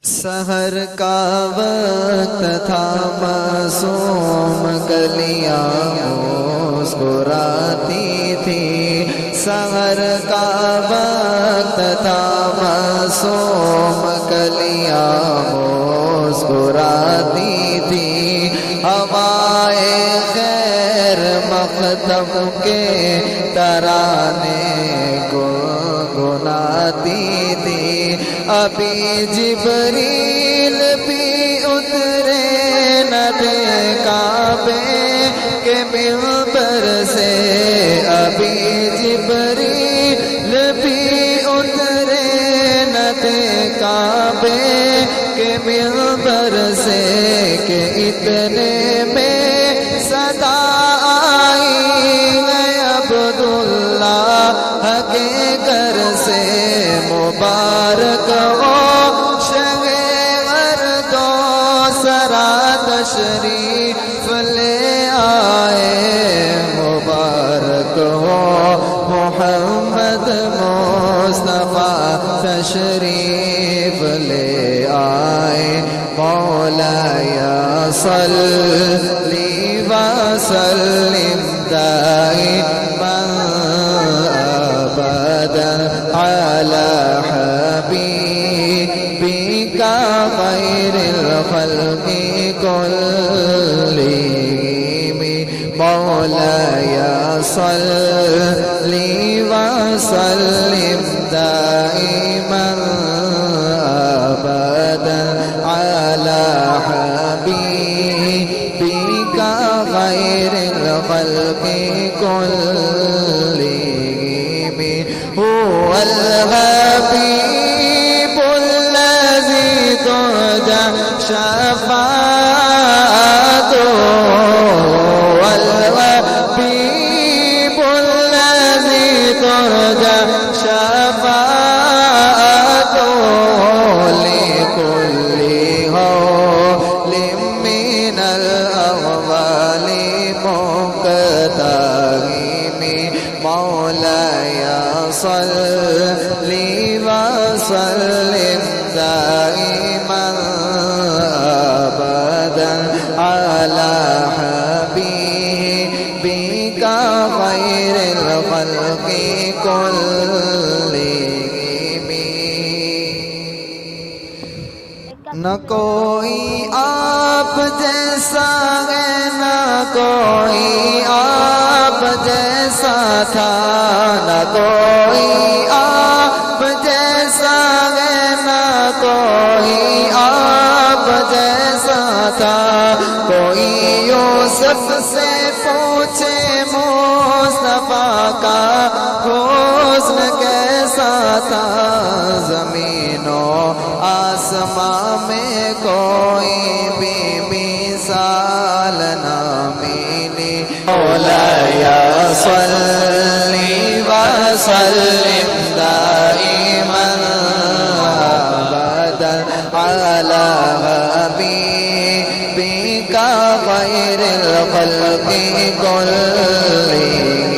सहर का वक्त था, मासूम गलियां मुस्कुराती थी। सहर का वक्त था, मासूम गलियां मुस्कुराती थी। हवाए खैर मखदम के तराने गुनगुनाती थी। अभी जिब्रील भी उतरे न थे काबे के मिंबर से। अभी जिब्रील भी उतरे न थे काबे के मिंबर से कि इतने में सदा आई है अब्दुल्लाह के घर से। मुबारक हो शगे अर्दो सरा तशरीफ ले आए। मुबारक हो मोहम्मद मुस्तफा तशरीफ ले आए। मौलाया सल्ली व सल्लिम दाइमन अबदन अला हबीबिका खैरिल खल्क़ि कुल्लिहिम। मौलाया सल्ली व सल्लिम दाइमन अबदन अला हबीबिका खैरिल खल्क़ि कुल्लिहिम। हुवल हबीबुल्लज़ी तुरजा शफ़ाअतुहु। हुवल हबीबुल्लज़ी तुरजा शफ़ाअतुहु लिकुल्ली हौलिम मिनल अग़वालि मुक़तहिम। मौलाया सल्ली व सल्लिम दाइमन अबदन अला हबीबिका खैरिल खल्क़ि कुल्लिहिम। न कोई आप जैसा है, न कोई आप जैसा था। न कोई आप जैसा है, न कोई आप जैसा था। कोई यूसुफ से पूछे मुस्तफा का हुस्न कैसा था। ज़मीनो आसमां में कोई भी मिसाल न मिली। मौलाया सल्ली व सल्लिम दाइमन अबदन अला हबीबिका खैरिल खल्क़ि कुल्लिहिम।